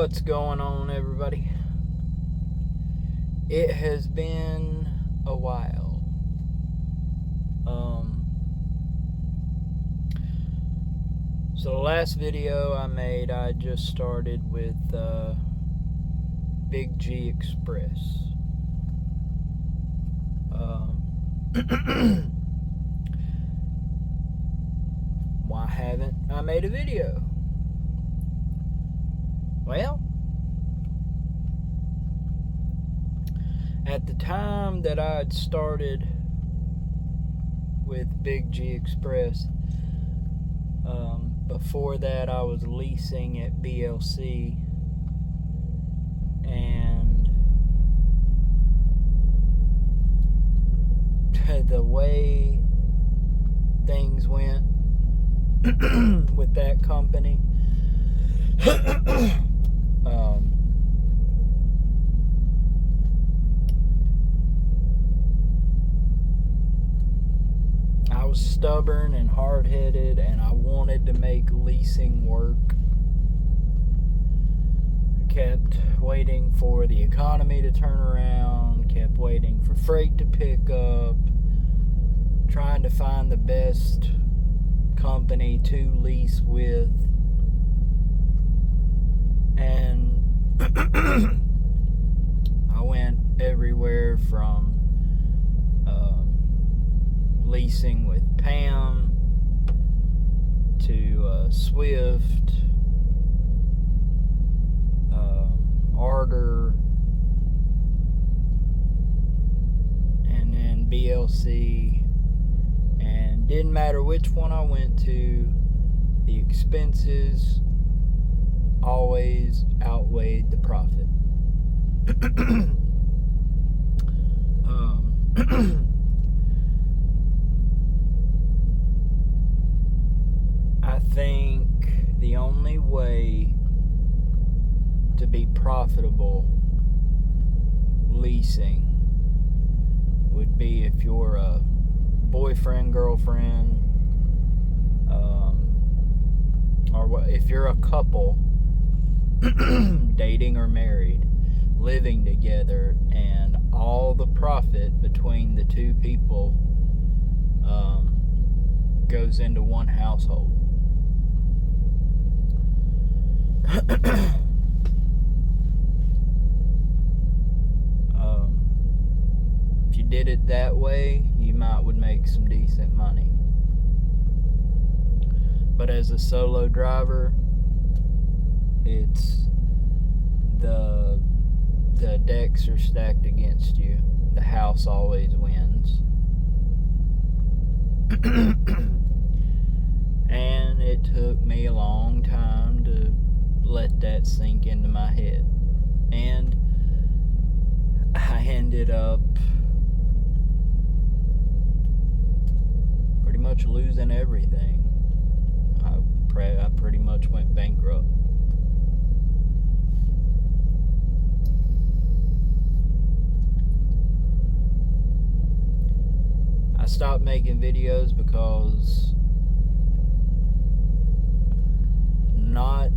What's going on, everybody? It has been a while. So the last video I made, I just started with Big G Express. Why haven't I made a video? Well, at the time that I had started with Big G Express, before that I was leasing at BLC, and the way things went with that company, I was stubborn and hard-headed, and I wanted to make leasing work. I kept waiting for the economy to turn around, kept waiting for freight to pick up, trying to find the best company to lease with, and I went everywhere from leasing with Pam to Swift, Arter, and then BLC, and didn't matter which one I went to, the expenses always outweighed the profit. I think the only way to be profitable leasing would be if you're a boyfriend, girlfriend, or if you're a couple dating or married, living together, and all the profit between the two people goes into one household. If you did it that way, you would make some decent money. But as a solo driver, it's the decks are stacked against you. The house always wins. And it took me a long time to let that sink into my head. And I ended up pretty much losing everything. I pretty much went bankrupt. I stopped making videos because, not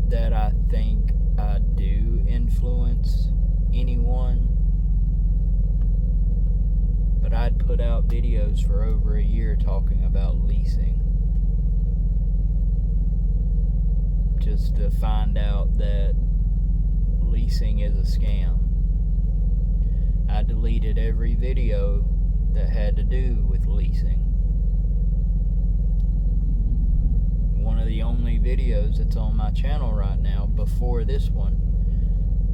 that I think I do influence anyone, but I'd put out videos for over a year talking about leasing, just to find out that leasing is a scam. I deleted every video that had to do with leasing. One of the only videos that's on my channel right now before this one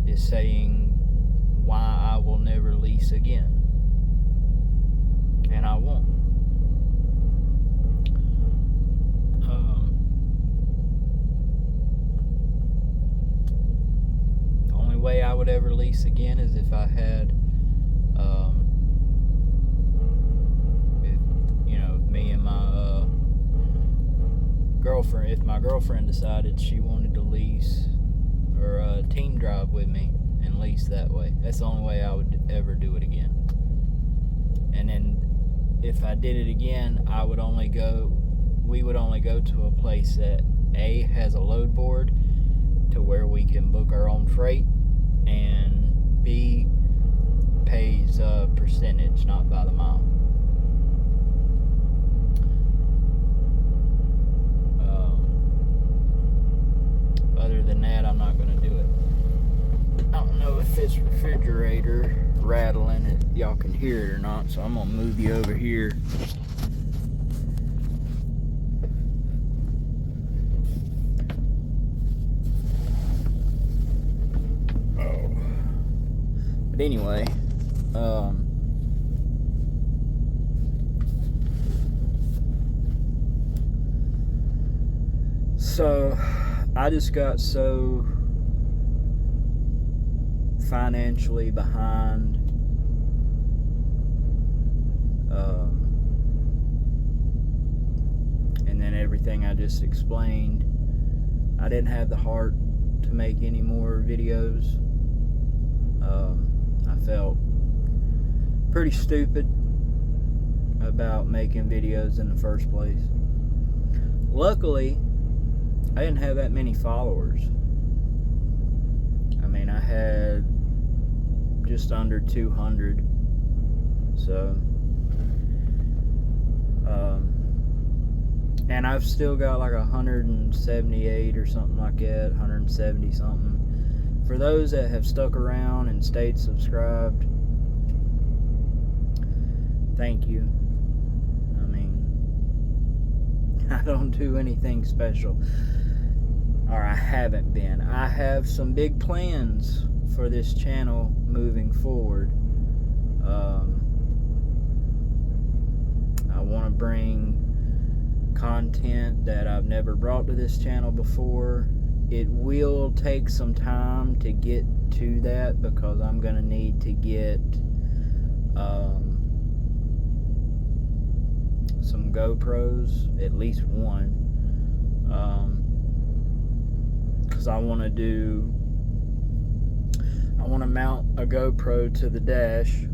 is saying why I will never lease again. And I won't. The only way I would ever lease again is if I had me and my girlfriend, if my girlfriend decided she wanted to lease or team drive with me and lease that way. That's the only way I would ever do it again. And then if I did it again, we would only go to a place that A, has a load board, to where we can book our own freight, and B, pays a percentage, not by the mile. Other than that, I'm not going to do it. I don't know if this refrigerator rattling, y'all can hear it or not, so I'm going to move you over here. Oh. But anyway, so I just got so financially behind, and then everything I just explained, I didn't have the heart to make any more videos. I felt pretty stupid about making videos in the first place. Luckily, I didn't have that many followers. I mean, I had just under 200. So, and I've still got like 178 or something like that, 170 something. For those that have stuck around and stayed subscribed, thank you. I mean, I don't do anything special. Or I haven't been. I have some big plans for this channel moving forward. I want to bring content that I've never brought to this channel before. It will take some time to get to that, because I'm going to need to get some GoPros, at least one, because I want to mount a GoPro to the dash,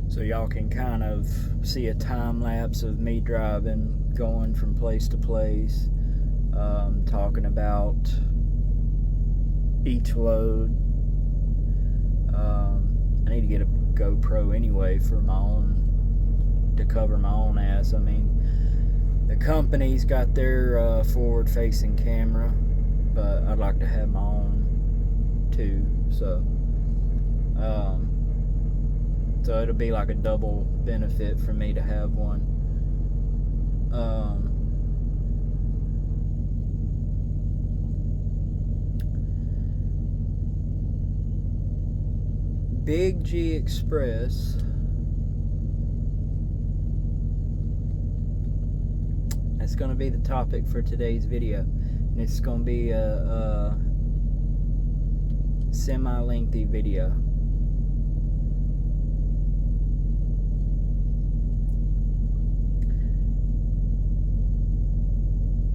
so y'all can kind of see a time lapse of me driving, going from place to place, talking about each load. I need to get a GoPro anyway for my own, to cover my own ass. I mean, the company's got their forward-facing camera, but I'd like to have my own too. So it'll be like a double benefit for me to have one. Big G Express. That's going to be the topic for today's video. And it's going to be a semi-lengthy video.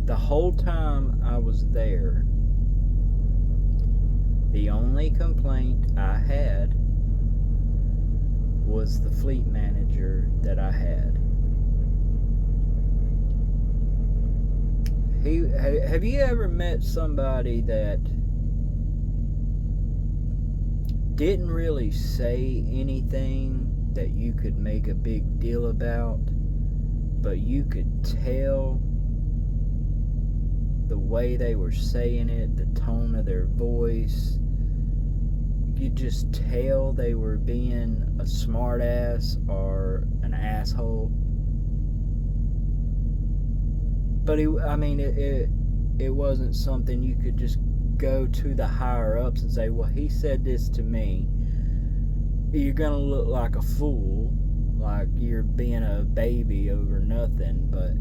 The whole time I was there, the only complaint I had was the fleet manager that I had. Have you ever met somebody that didn't really say anything that you could make a big deal about, but you could tell the way they were saying it, the tone of their voice, you just tell they were being a smart ass or an asshole? But it wasn't something you could just go to the higher ups and say, well, he said this to me. You're gonna look like a fool, like you're being a baby over nothing. But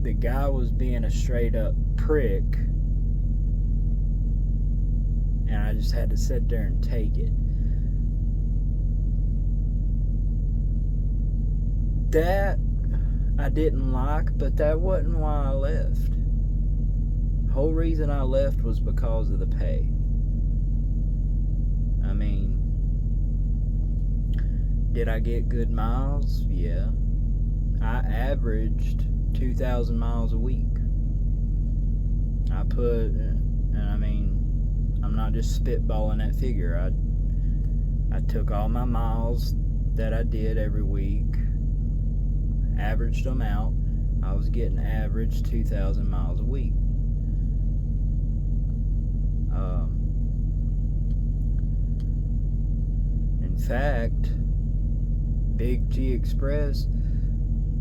the guy was being a straight up prick, and I just had to sit there and take it. That I didn't like, but that wasn't why I left. The whole reason I left was because of the pay. I mean, did I get good miles? Yeah. I averaged 2,000 miles a week. I put, and I mean, I'm not just spitballing that figure. I took all my miles that I did every week, averaged them out. I was getting average 2,000 miles a week. In fact, Big G Express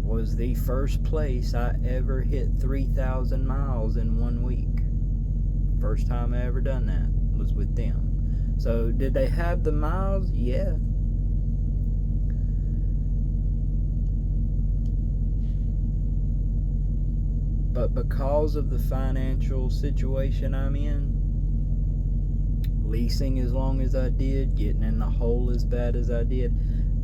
was the first place I ever hit 3,000 miles in 1 week. First time I ever done that was with them. So did they have the miles? Yeah. But because of the financial situation I'm in, leasing as long as I did, getting in the hole as bad as I did,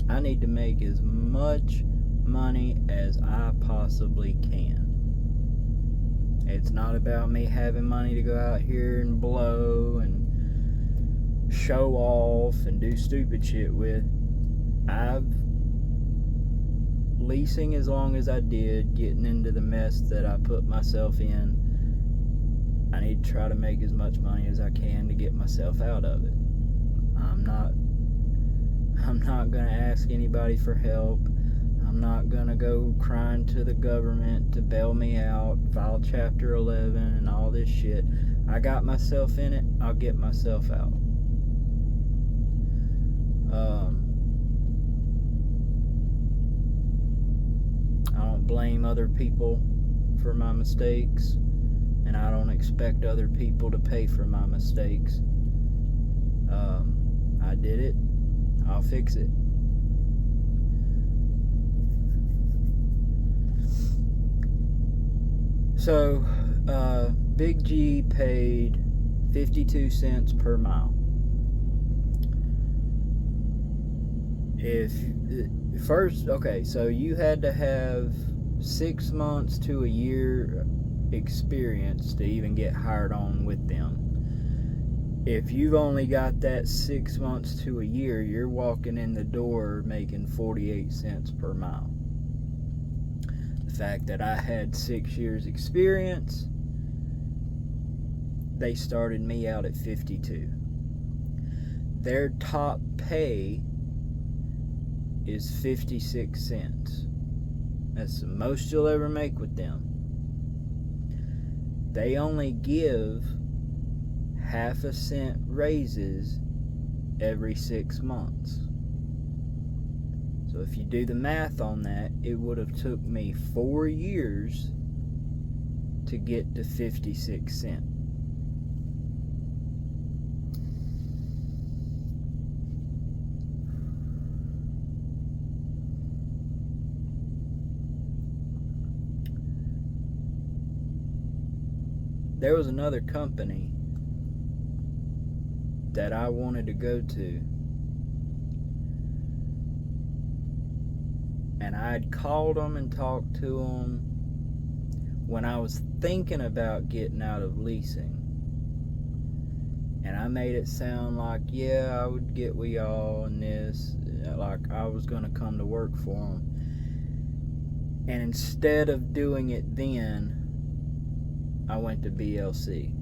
I need to make as much money as I possibly can. It's not about me having money to go out here and blow and show off and do stupid shit with. Leasing as long as I did, getting into the mess that I put myself in, I need to try to make as much money as I can to get myself out of it. I'm not going to ask anybody for help. I'm not going to go crying to the government to bail me out, file Chapter 11 and all this shit. I got myself in it, I'll get myself out. I don't blame other people for my mistakes, and I don't expect other people to pay for my mistakes. I did it, I'll fix it. So, Big G paid 52 cents per mile. So you had to have 6 months to a year experience to even get hired on with them. If you've only got that 6 months to a year, you're walking in the door making 48 cents per mile. The fact that I had 6 years experience, they started me out at 52. Their top pay is 56 cents. That's the most you'll ever make with them. They only give ½ cent raises every 6 months. So if you do the math on that, it would have took me 4 years to get to 56 cents. There was another company that I wanted to go to, and I'd called them and talked to them when I was thinking about getting out of leasing, and I made it sound like, yeah, I would get with y'all and this, like I was going to come to work for them. And instead of doing it then, I went to BLC.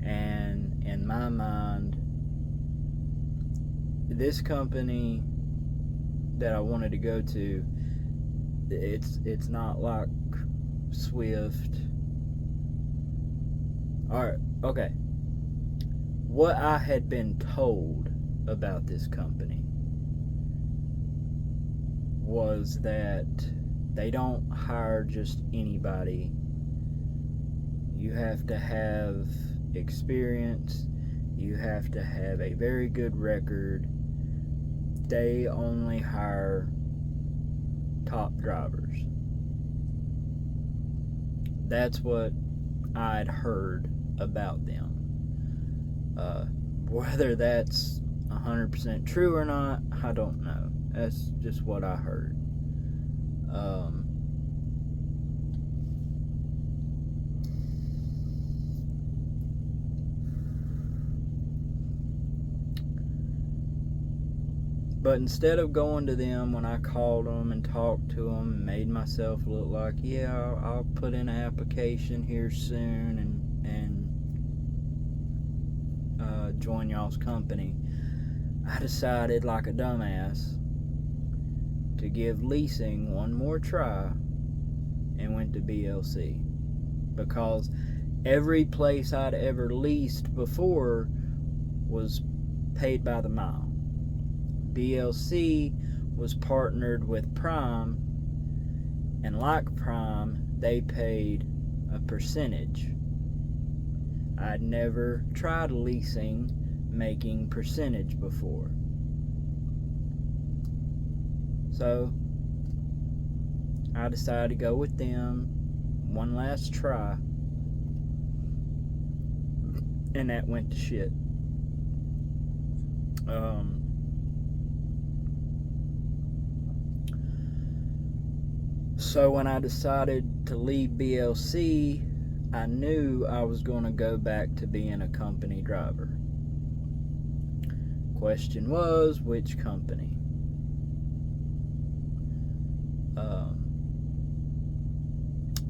And in my mind, this company that I wanted to go to, it's not like Swift. Alright, okay. What I had been told about this company was that they don't hire just anybody. You have to have experience. You have to have a very good record. They only hire top drivers. That's what I'd heard about them. Whether that's 100% true or not, I don't know. That's just what I heard. But instead of going to them when I called them and talked to them and made myself look like, yeah, I'll put in an application here soon and join y'all's company, I decided, like a dumbass, to give leasing one more try and went to BLC. Because every place I'd ever leased before was paid by the mile. BLC was partnered with Prime, and like Prime, they paid a percentage. I'd never tried leasing making percentage before. So I decided to go with them one last try, and that went to shit. So when I decided to leave BLC, I knew I was going to go back to being a company driver. Question was, which company?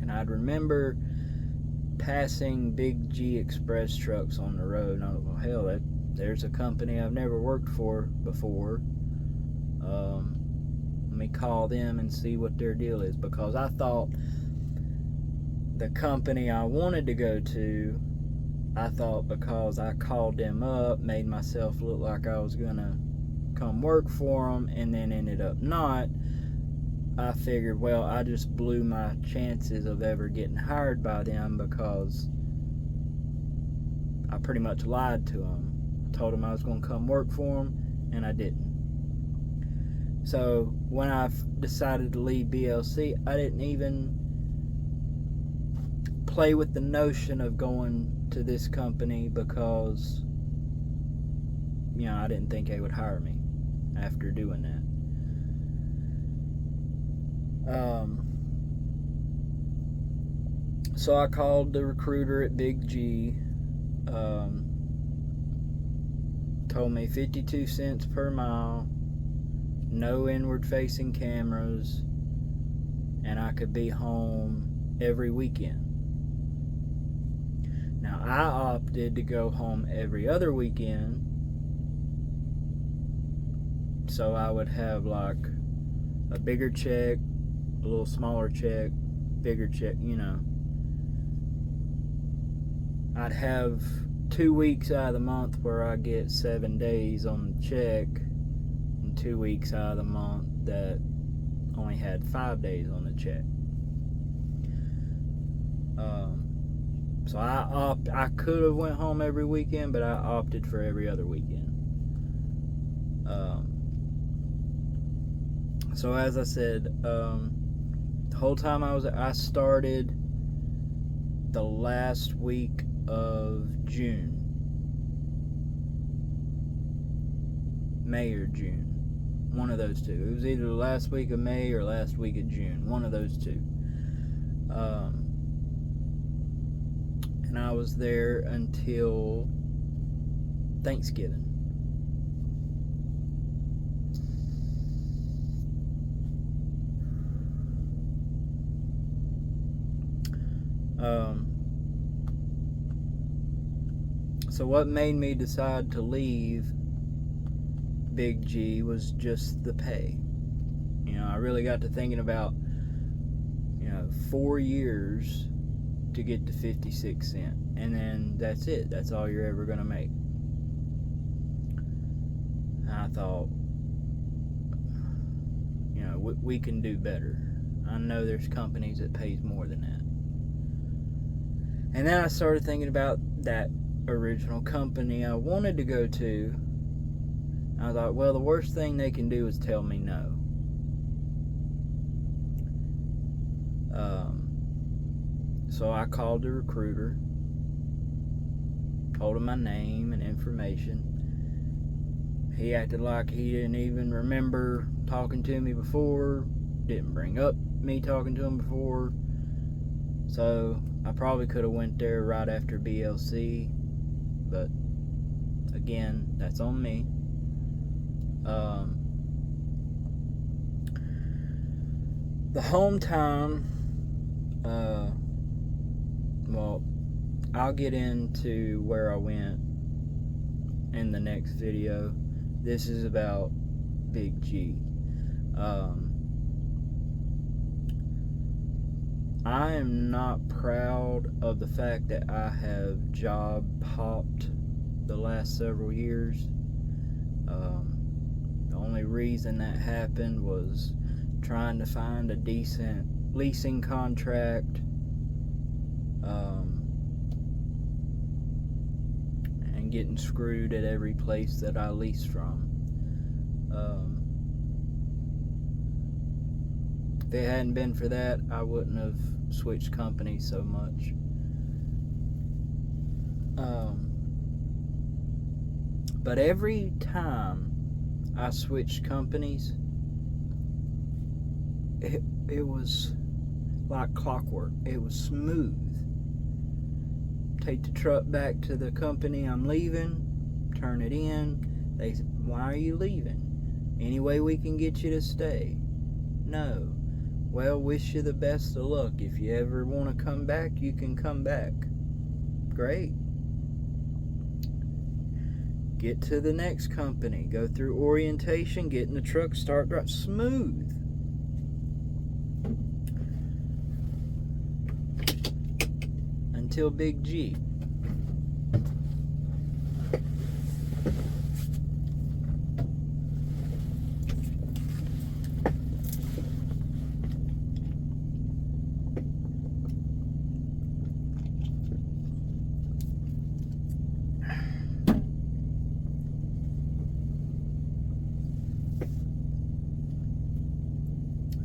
And I'd remember passing Big G Express trucks on the road, and I was, well, hell, there's a company I've never worked for before. Let me call them and see what their deal is, because I thought the company I wanted to go to, I thought because I called them up, made myself look like I was gonna come work for them, and then ended up not, I figured, well, I just blew my chances of ever getting hired by them, because I pretty much lied to them. I told them I was going to come work for them, and I didn't. So when I decided to leave BLC, I didn't even play with the notion of going to this company, because, you know, I didn't think they would hire me after doing that. So I called the recruiter at Big G, told me 52 cents per mile, no inward facing cameras, and I could be home every weekend. Now I opted to go home every other weekend, so I would have like a bigger check, a little smaller check, bigger check, you know. I'd have 2 weeks out of the month where I get 7 days on the check, and 2 weeks out of the month that only had 5 days on the check. So I could have went home every weekend, but I opted for every other weekend. So as I said, the whole time I started the last week of June, May or June, one of those two. It was either the last week of May or last week of June, one of those two. And I was there until Thanksgiving. So what made me decide to leave Big G was just the pay. You know, I really got to thinking about, 4 years to get to 56 cents, and then that's it. That's all you're ever gonna make. And I thought, we can do better. I know there's companies that pays more than that. And then I started thinking about that original company I wanted to go to. I thought, well, the worst thing they can do is tell me no. So I called the recruiter, told him my name and information. He acted like he didn't even remember talking to me before, didn't bring up me talking to him before. So I probably could have went there right after BLC, but again, that's on me. The hometown, well, I'll get into where I went in the next video. This is about Big G. I am not proud of the fact that I have job hopped the last several years. The only reason that happened was trying to find a decent leasing contract, and getting screwed at every place that I leased from. If it hadn't been for that, I wouldn't have switched companies so much. But every time I switched companies, it was like clockwork. It was smooth. Take the truck back to the company I'm leaving, turn it in. They said, "Why are you leaving? Any way we can get you to stay?" "No." "Well, wish you the best of luck. If you ever want to come back, you can come back." Great. Get to the next company, go through orientation, get in the truck, start drive. Smooth. Until Big G.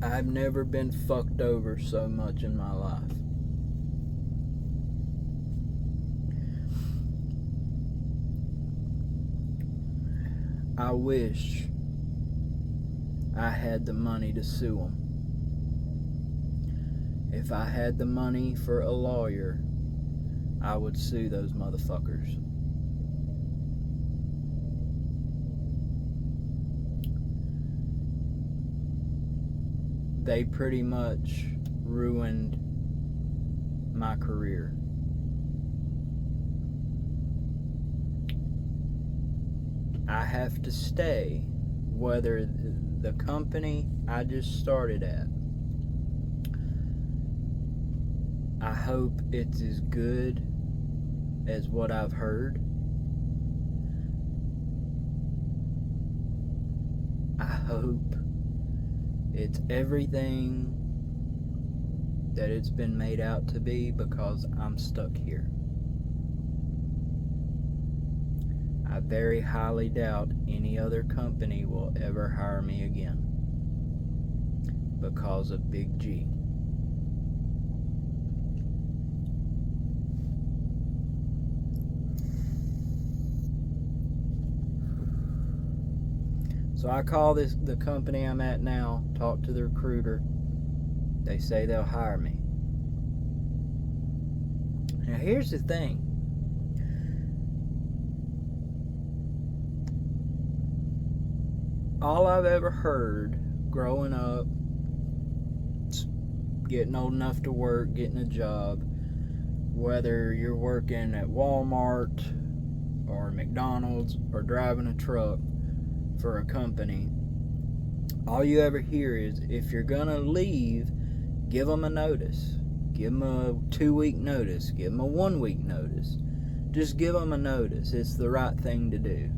I've never been fucked over so much in my life. I wish I had the money to sue them. If I had the money for a lawyer, I would sue those motherfuckers. They pretty much ruined my career. I have to stay whether the company I just started at, I hope it's as good as what I've heard. I hope it's everything that it's been made out to be, because I'm stuck here. I very highly doubt any other company will ever hire me again because of Big G. So I call the company I'm at now, talk to the recruiter. They say they'll hire me. Now here's the thing. All I've ever heard growing up, getting old enough to work, getting a job, whether you're working at Walmart or McDonald's or driving a truck for a company, all you ever hear is, if you're gonna leave, give them a notice. Give them a 2-week notice. Give them a 1-week notice. Just give them a notice. It's the right thing to do.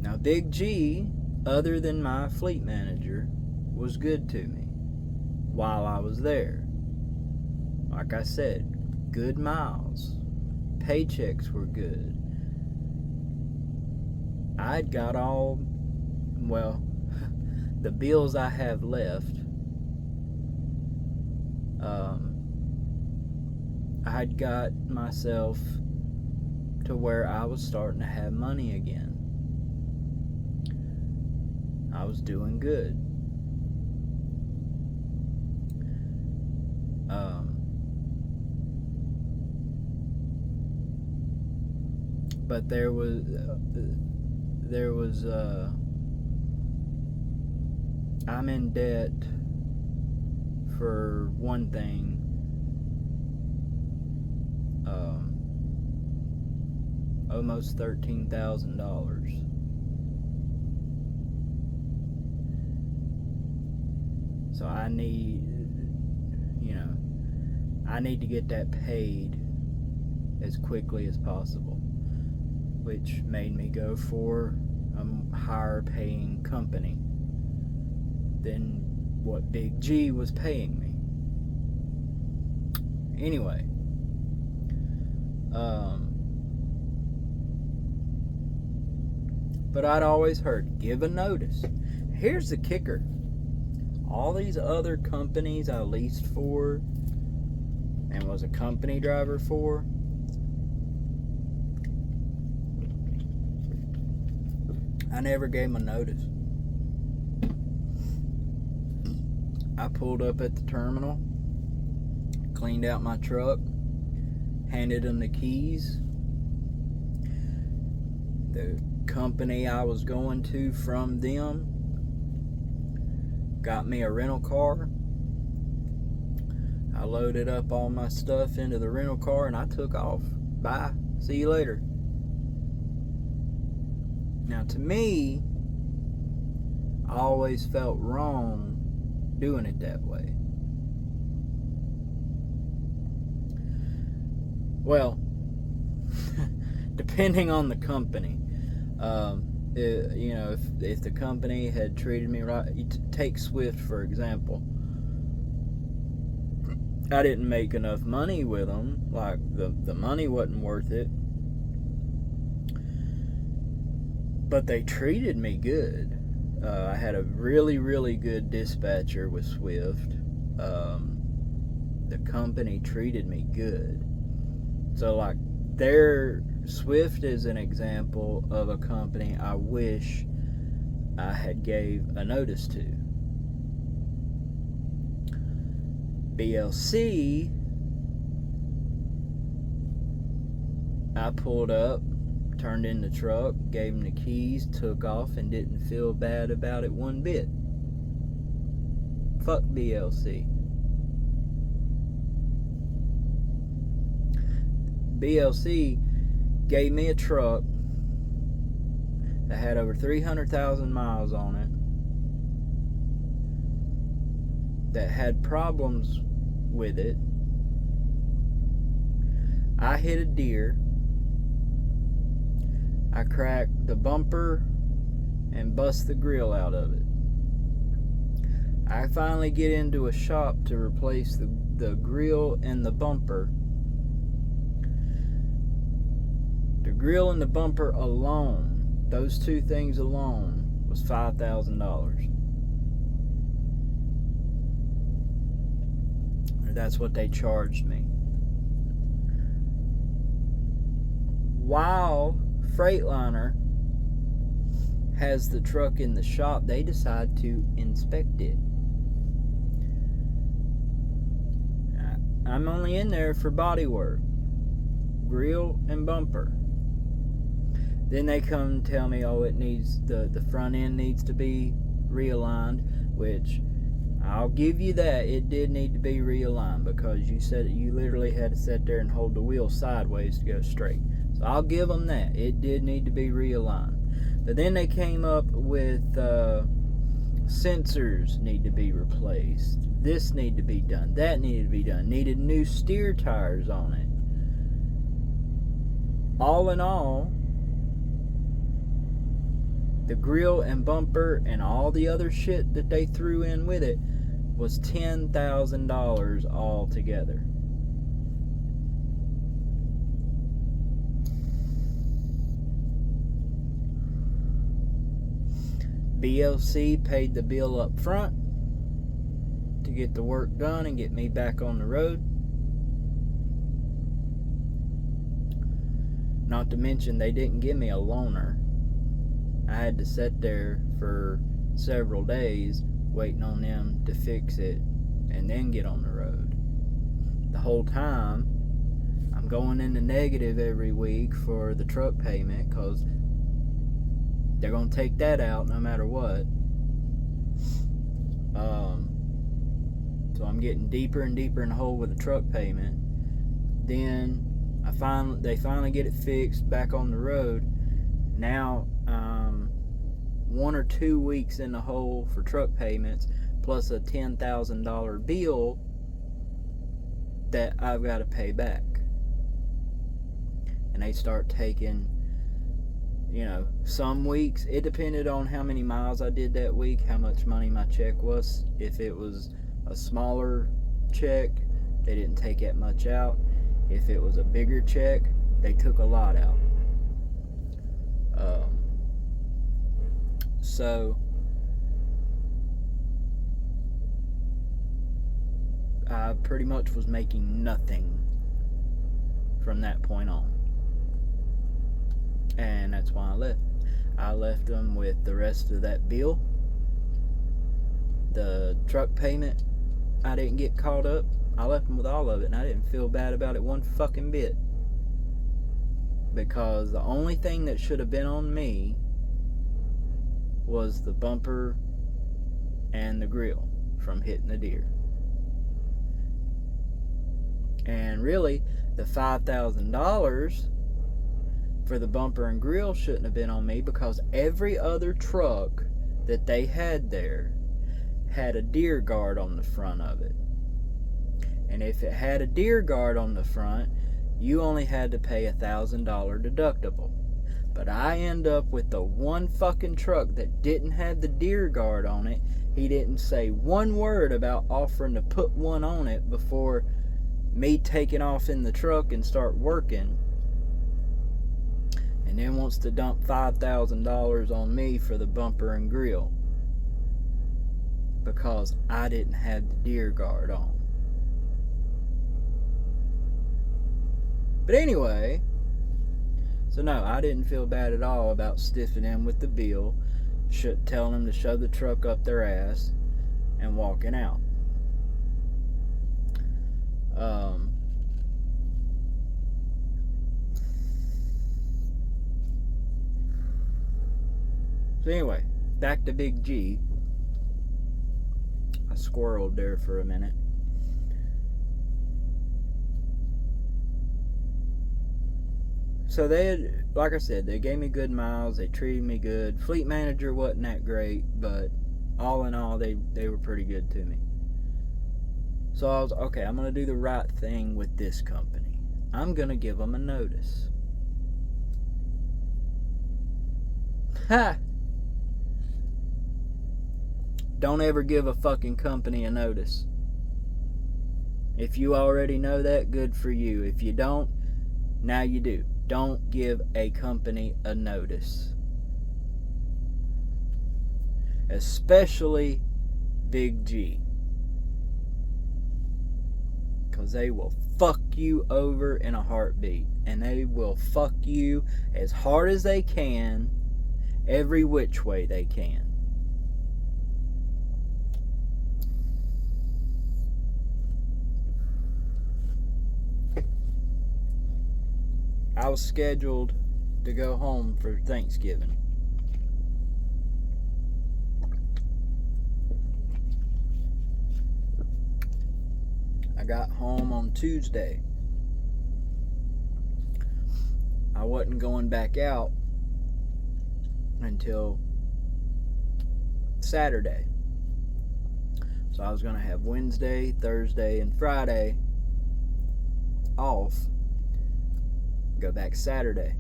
Now, Big G, other than my fleet manager, was good to me while I was there. Like I said, good miles. Paychecks were good. I'd got all, well, the bills I have left, I'd got myself to where I was starting to have money again. I was doing good. But there was I'm in debt for one thing. Almost $13,000. So I need to get that paid as quickly as possible, which made me go for a higher paying company than what Big G was paying me. Anyway, but I'd always heard, give a notice. Here's the kicker. All these other companies I leased for and was a company driver for, I never gave them a notice. I pulled up at the terminal, cleaned out my truck, handed them the keys. The company I was going to from them got me a rental car. I loaded up all my stuff into the rental car and I took off. Bye. See you later. Now, to me, I always felt wrong doing it that way. Well, depending on the company. If the company had treated me right, take Swift for example. I didn't make enough money with them. Like the money wasn't worth it, but they treated me good. I had a really, really good dispatcher with Swift. The company treated me good. So like their Swift is an example of a company I wish I had gave a notice to. BLC, I pulled up, turned in the truck, gave him the keys, took off, and didn't feel bad about it one bit. Fuck BLC. BLC gave me a truck that had over 300,000 miles on it, that had problems with it. I hit a deer. I cracked the bumper and bust the grill out of it. I finally get into a shop to replace the grill and the bumper. The grill and the bumper alone, those two things alone, was $5,000. That's what they charged me. While Freightliner has the truck in the shop, they decide to inspect it. I'm only in there for body work, grill and bumper. Then they come and tell me, it needs the front end needs to be realigned, which I'll give you that. It did need to be realigned because you said you literally had to sit there and hold the wheel sideways to go straight. So I'll give them that. It did need to be realigned. But then they came up with sensors need to be replaced. This need to be done. That needed to be done. Needed new steer tires on it. All in all, the grill and bumper and all the other shit that they threw in with it was $10,000 all together. BLC paid the bill up front to get the work done and get me back on the road. Not to mention they didn't give me a loaner. I had to sit there for several days waiting on them to fix it and then get on the road. The whole time I'm going in the negative every week for the truck payment because they're going to take that out no matter what. So I'm getting deeper and deeper in the hole with the truck payment. Then they finally get it fixed, back on the road. Now 1 or 2 weeks in the hole for truck payments, plus a $10,000 bill that I've got to pay back. And they start taking, some weeks, it depended on how many miles I did that week, how much money my check was. If it was a smaller check, they didn't take that much out. If it was a bigger check, they took a lot out. So I pretty much was making nothing from that point on. And that's why I left. I left them with the rest of that bill. The truck payment, I didn't get caught up. I left them with all of it, and I didn't feel bad about it one fucking bit. Because the only thing that should have been on me was the bumper and the grill from hitting the deer. And really, the $5,000 for the bumper and grill shouldn't have been on me, because every other truck that they had there had a deer guard on the front of it. And if it had a deer guard on the front, you only had to pay $1,000 deductible. But I end up with the one fucking truck that didn't have the deer guard on it. He didn't say one word about offering to put one on it before me taking off in the truck and start working. And then wants to dump $5,000 on me for the bumper and grill, because I didn't have the deer guard on. But anyway, so no, I didn't feel bad at all about stiffing them with the bill, telling them to shove the truck up their ass, and walking out. So anyway, back to Big G. I squirreled there for a minute. So they had, like I said, they gave me good miles, they treated me good. Fleet manager wasn't that great, but all in all, they were pretty good to me. So I was, okay, I'm going to do the right thing with this company. I'm going to give them a notice. Ha! Don't ever give a fucking company a notice. If you already know that, good for you. If you don't, now you do. Don't give a company a notice. Especially Big G. Because they will fuck you over in a heartbeat. And they will fuck you as hard as they can, every which way they can. I was scheduled to go home for Thanksgiving. I got home on Tuesday. I wasn't going back out until Saturday. So I was going to have Wednesday, Thursday, and Friday off. Go back Saturday.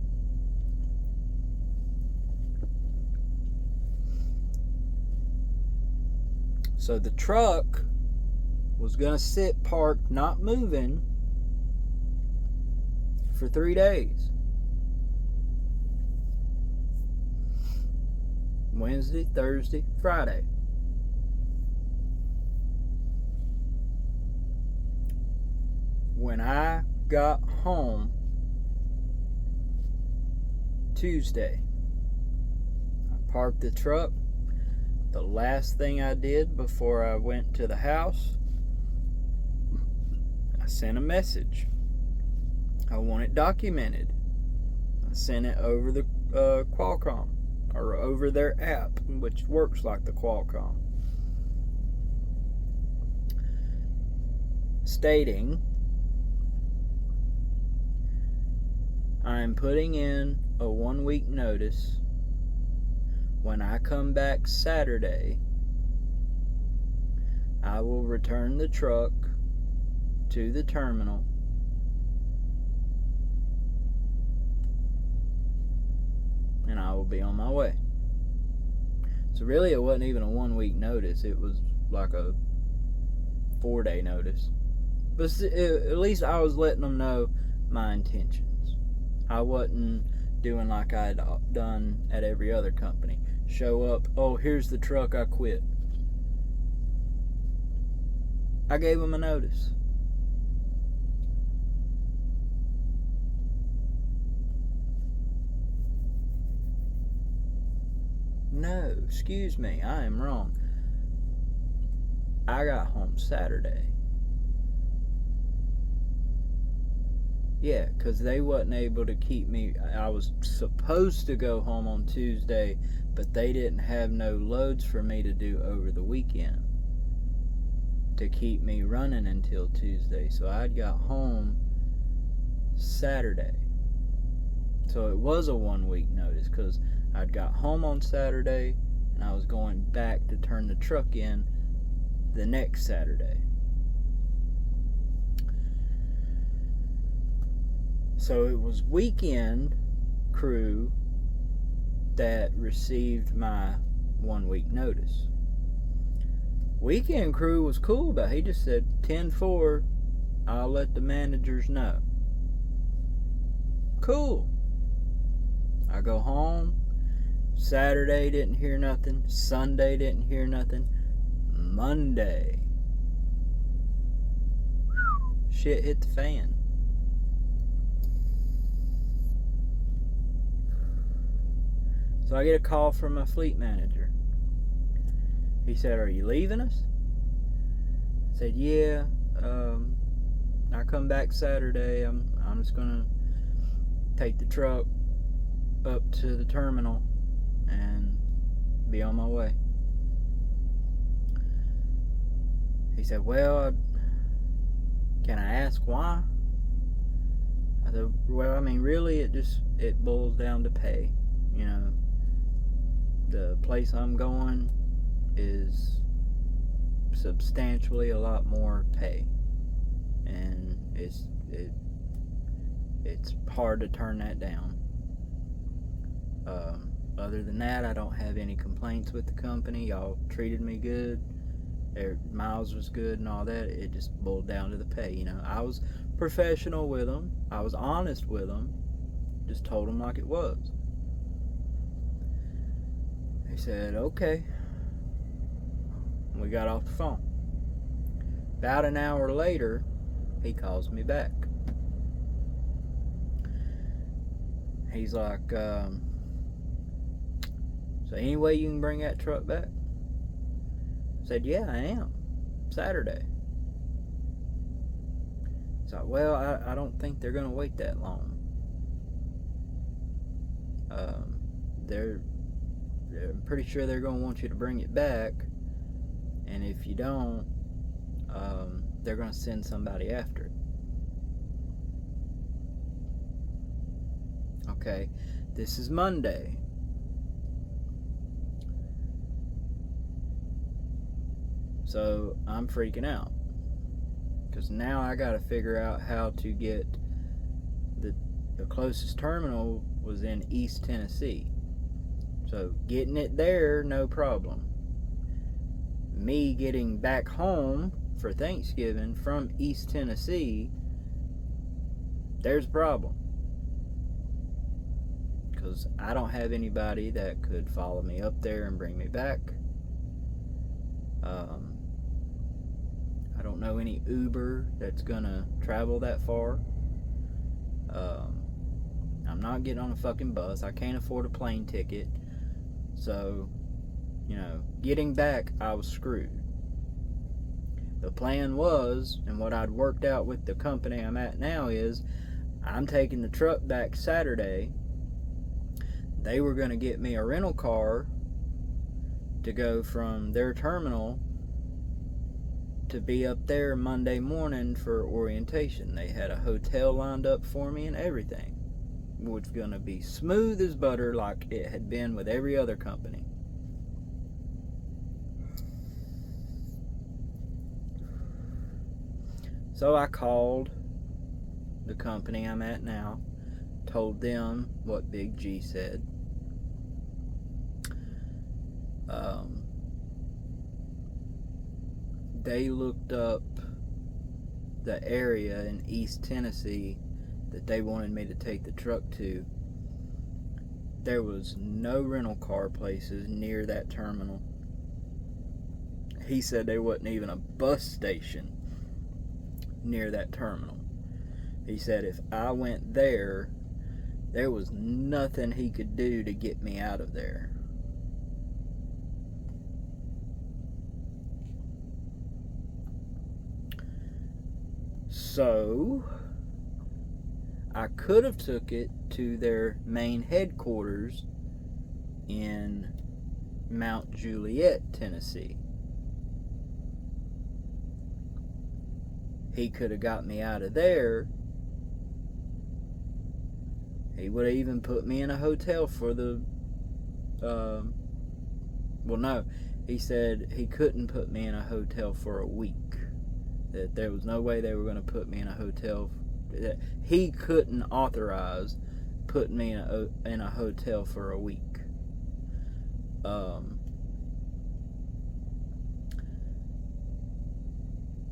So the truck was going to sit parked, not moving, for 3 days. Wednesday, Thursday, Friday. When I got home Tuesday, I parked the truck. The last thing I did before I went to the house, I sent a message. I want it documented. I sent it over the Qualcomm, or over their app, which works like the Qualcomm. stating I'm putting in a 1-week notice. When I come back Saturday, I will return the truck to the terminal and I will be on my way. So really it wasn't even a 1-week notice, it was like a 4-day notice. But at least I was letting them know my intentions. I wasn't doing like I'd done at every other company. Show up, oh, here's the truck, I quit. I gave them a notice. No, excuse me, I am wrong. I got home Saturday. Yeah, because they wasn't able to keep me. I was supposed to go home on Tuesday, but they didn't have no loads for me to do over the weekend to keep me running until Tuesday. So I got home Saturday. So it was a 1-week notice because I'd got home on Saturday and I was going back to turn the truck in the next Saturday. So it was weekend crew that received my 1-week notice. Weekend crew was cool, but he just said 10-4, I'll let the managers know. Cool. I go home. Saturday didn't hear nothing. Sunday didn't hear nothing. Monday, shit hit the fan. So I get a call from my fleet manager. He said, are you leaving us? I said, yeah. I come back Saturday. I'm just gonna take the truck up to the terminal and be on my way. He said, well, can I ask why? I said, well, I mean, really, it boils down to pay. You know, the place I'm going is substantially a lot more pay, and it's hard to turn that down. Other than that, I don't have any complaints with the company. Y'all treated me good. Their miles was good and all that. It just boiled down to the pay. You know, I was professional with them. I was honest with them. Just told them like it was. He said, okay. We got off the phone. About an hour later, he calls me back. He's like, so any way you can bring that truck back? I said, yeah, I am. Saturday. He's like, well, I don't think they're going to wait that long. I'm pretty sure they're going to want you to bring it back. And if you don't, they're going to send somebody after it. Okay, this is Monday. So I'm freaking out. Because now I got to figure out how to get the closest terminal was in East Tennessee. So getting it there, no problem. Me getting back home for Thanksgiving from East Tennessee, there's a problem. Because I don't have anybody that could follow me up there and bring me back. I don't know any Uber that's gonna travel that far. I'm not getting on a fucking bus. I can't afford a plane ticket. So, you know, getting back, I was screwed. The plan was, and what I'd worked out with the company I'm at now is, I'm taking the truck back Saturday. They were going to get me a rental car to go from their terminal to be up there Monday morning for orientation. They had a hotel lined up for me and everything. It was going to be smooth as butter like it had been with every other company. So I called the company I'm at now, told them what Big G said. They looked up the area in East Tennessee that they wanted me to take the truck to. There was no rental car places near that terminal. He said there wasn't even a bus station near that terminal. He said if I went there, there was nothing he could do to get me out of there. So I could have took it to their main headquarters in Mount Juliet, Tennessee. He could have got me out of there. He would have even put me in a hotel for the no, he said he couldn't put me in a hotel for a week. That there was no way they were going to put me in a hotel. That he couldn't authorize putting me in a hotel for a week.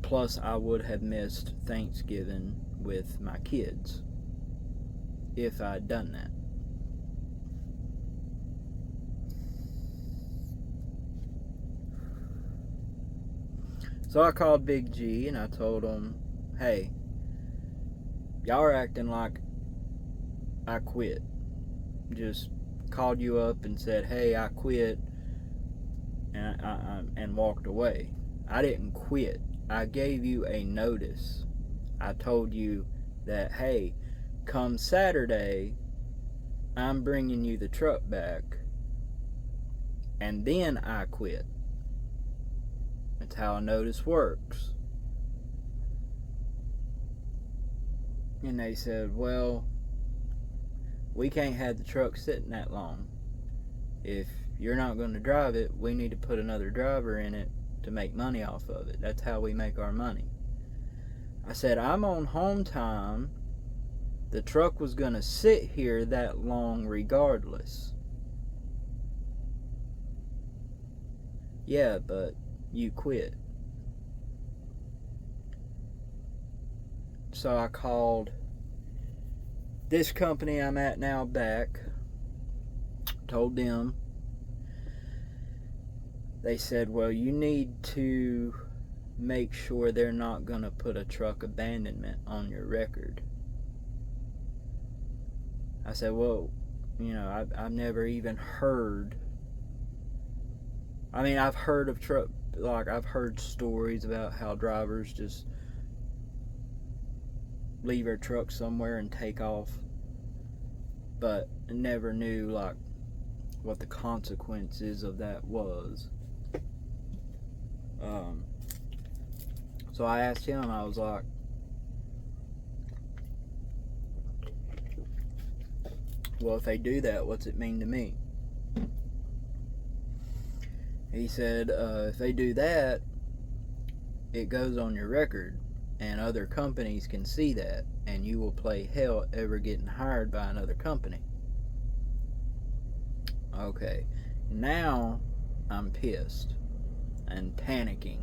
Plus, I would have missed Thanksgiving with my kids if I'd done that. So I called Big G and I told him, hey, y'all are acting like I quit. Just called you up and said, hey, I quit, and walked away. I didn't quit. I gave you a notice. I told you that, hey, come Saturday, I'm bringing you the truck back, and then I quit. That's how a notice works. And they said, well, we can't have the truck sitting that long. If you're not going to drive it, we need to put another driver in it to make money off of it. That's how we make our money. I said, I'm on home time. The truck was going to sit here that long regardless. Yeah, but you quit. So I called this company I'm at now back, told them. They said, well, you need to make sure they're not going to put a truck abandonment on your record. I said, well, I've never even heard. I mean, I've heard of I've heard stories about how drivers just leave their truck somewhere and take off, but never knew what the consequences of that was. So I asked him, I was like, well, if they do that, what's it mean to me? He said, if they do that, it goes on your record, and other companies can see that, and you will play hell ever getting hired by another company. Okay, now I'm pissed and panicking.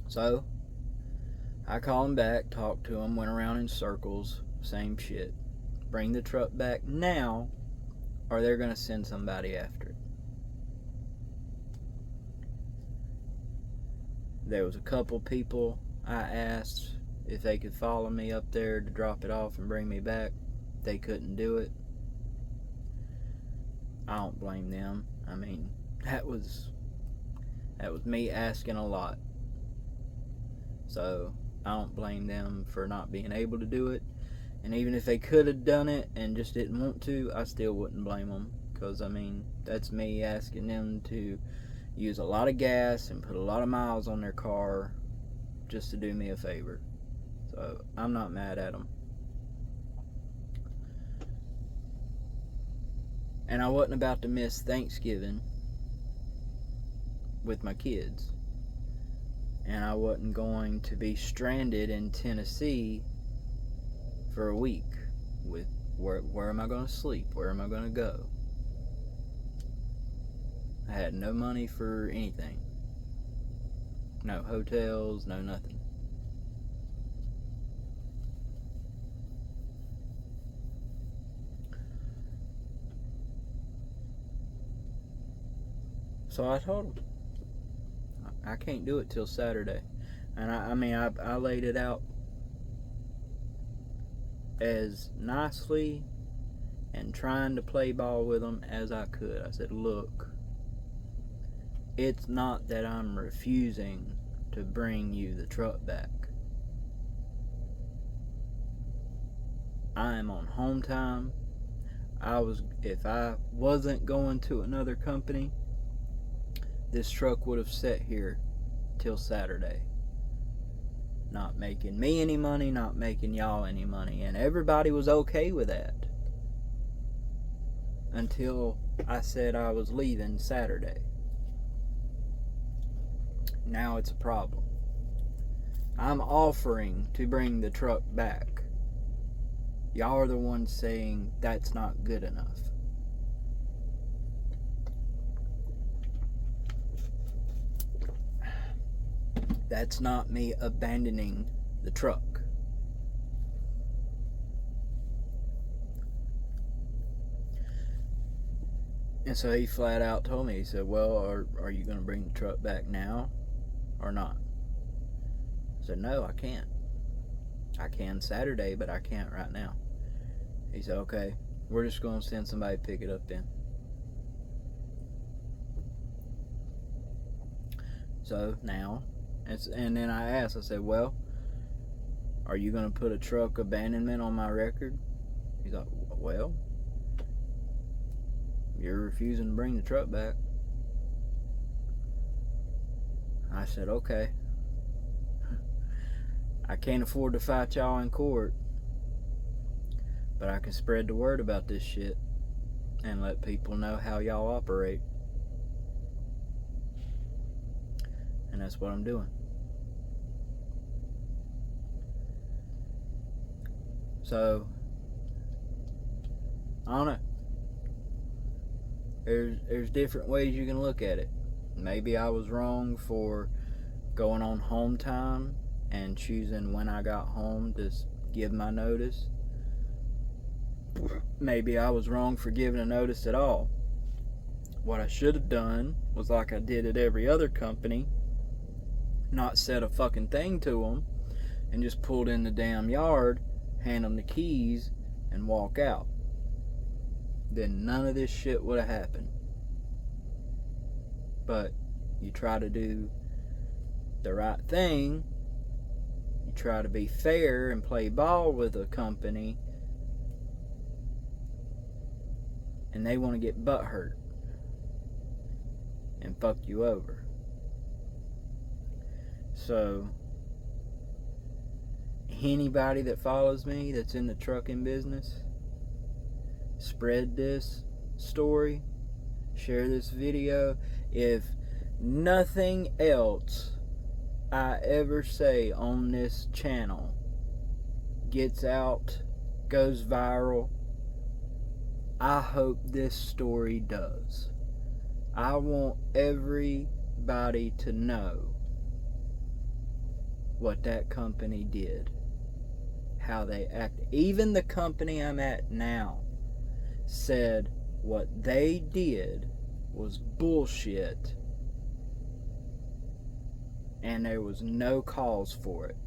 So I called him back, talked to him, went around in circles, same shit. Bring the truck back now, or they're going to send somebody after it. There was a couple people I asked if they could follow me up there to drop it off and bring me back. They couldn't do it. I don't blame them. I mean, that was me asking a lot. So I don't blame them for not being able to do it. And even if they could have done it and just didn't want to, I still wouldn't blame them, because, I mean, that's me asking them to use a lot of gas and put a lot of miles on their car just to do me a favor. So I'm not mad at them. And I wasn't about to miss Thanksgiving with my kids. And I wasn't going to be stranded in Tennessee for a week with where am I going to sleep? Where am I going to go? I had no money for anything. No hotels, no nothing. So I told him, I can't do it till Saturday. And I laid it out as nicely and trying to play ball with them as I could. I said, look, it's not that I'm refusing to bring you the truck back. I am on home time. If I wasn't going to another company, this truck would have sat here till Saturday. Not making me any money, not making y'all any money. And everybody was okay with that. Until I said I was leaving Saturday. Now it's a problem. I'm offering to bring the truck back. Y'all are the ones saying that's not good enough. That's not me abandoning the truck. And so he flat out told me, he said, well, are you going to bring the truck back now or not? I said, no, I can't. I can Saturday, but I can't right now. He said, okay, we're just going to send somebody to pick it up then. So now, and then I asked, I said, well, are you going to put a truck abandonment on my record? He's like, well, you're refusing to bring the truck back. I said, okay. I can't afford to fight y'all in court, but I can spread the word about this shit and let people know how y'all operate. And that's what I'm doing. So, I don't know. There's different ways you can look at it. Maybe I was wrong for going on home time and choosing when I got home to give my notice. Maybe I was wrong for giving a notice at all. What I should have done was like I did at every other company, not said a fucking thing to them, and just pulled in the damn yard, hand them the keys, and walk out. Then none of this shit would have happened. But you try to do the right thing, you try to be fair and play ball with a company, and they want to get butthurt and fuck you over. So, anybody that follows me that's in the trucking business, spread this story, share this video. If nothing else I ever say on this channel gets out, goes viral, I hope this story does. I want everybody to know what that company did, how they acted. Even the company I'm at now said what they did was bullshit and there was no cause for it.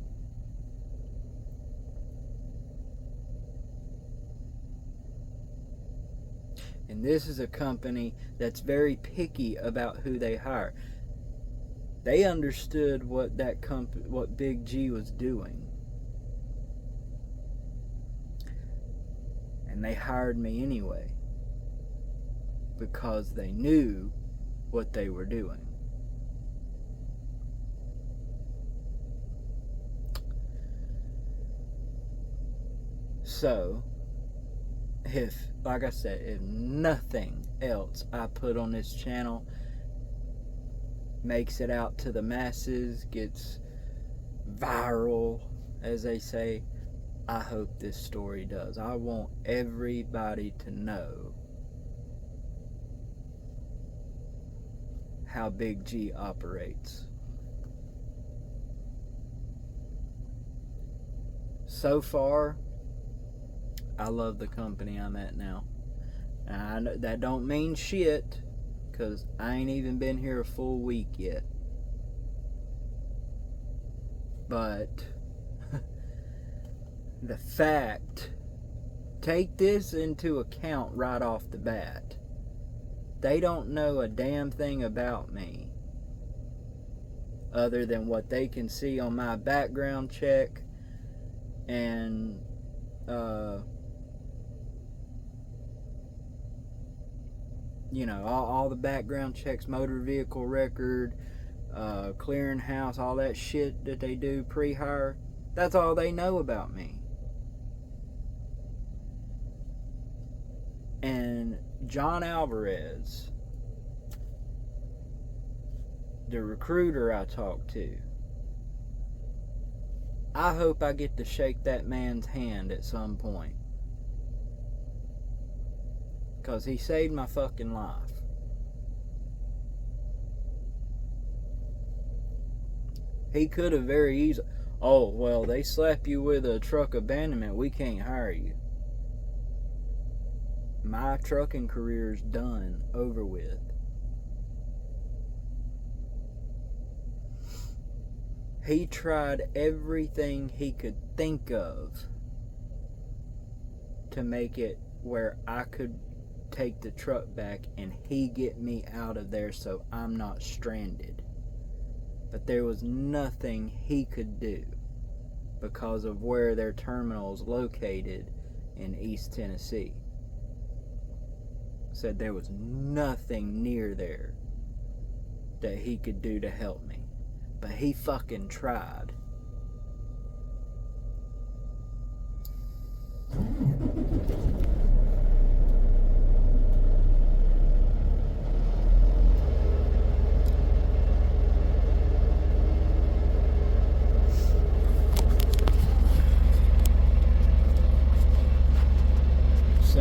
And this is a company that's very picky about who they hire. They understood what what Big G was doing, and they hired me anyway. because they knew what they were doing. So, if, like I said, if nothing else I put on this channel makes it out to the masses, gets viral, as they say, I hope this story does. I want everybody to know how Big G operates. So far, I love the company I'm at now. And that don't mean shit, because I ain't even been here a full week yet. But the fact, take this into account right off the bat. They don't know a damn thing about me other than what they can see on my background check and you know, all the background checks, motor vehicle record, clearinghouse, all that shit that they do pre-hire. That's all they know about me. And John Alvarez, the recruiter I talked to, I hope I get to shake that man's hand at some point. Because he saved my fucking life. He could have very easily, oh, well, they slap you with a truck abandonment, we can't hire you. My trucking career's done, over with. He tried everything he could think of to make it where I could take the truck back and he get me out of there so I'm not stranded. But there was nothing he could do because of where their terminal is located in East Tennessee. Said there was nothing near there that he could do to help me. But he fucking tried. So,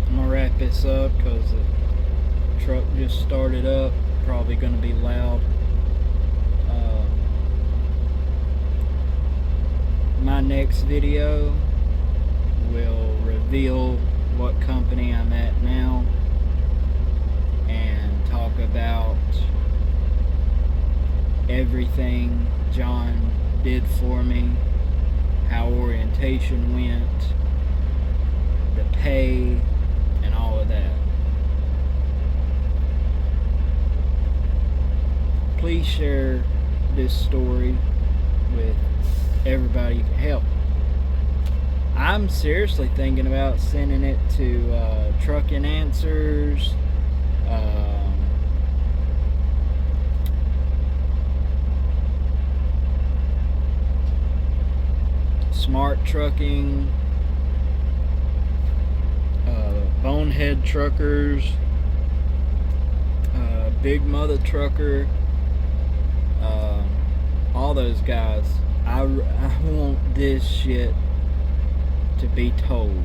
I'm gonna wrap this up because the truck just started up. Probably gonna be loud. My next video will reveal what company I'm at now and talk about everything John did for me, how orientation went, the pay, and all of that. Please share this story with everybody you can help. I'm seriously thinking about sending it to Trucking Answers, Smart Trucking, Bonehead Truckers, Big Mother Trucker, all those guys. I want this shit to be told,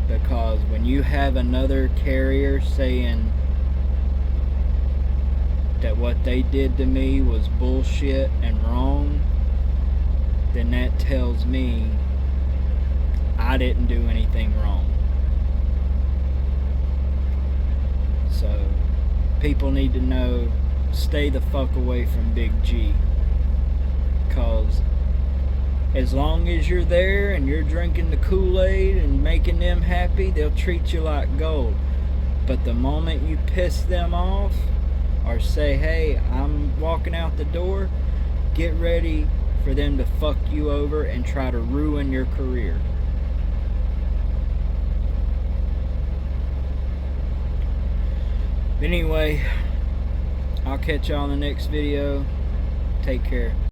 because when you have another carrier saying that what they did to me was bullshit and wrong, then that tells me I didn't do anything wrong. So people need to know, stay the fuck away from Big G, cause as long as you're there and you're drinking the Kool-Aid and making them happy, they'll treat you like gold. But the moment you piss them off or say, hey, I'm walking out the door, get ready for them to fuck you over and try to ruin your career. But anyway, I'll catch y'all in the next video. Take care.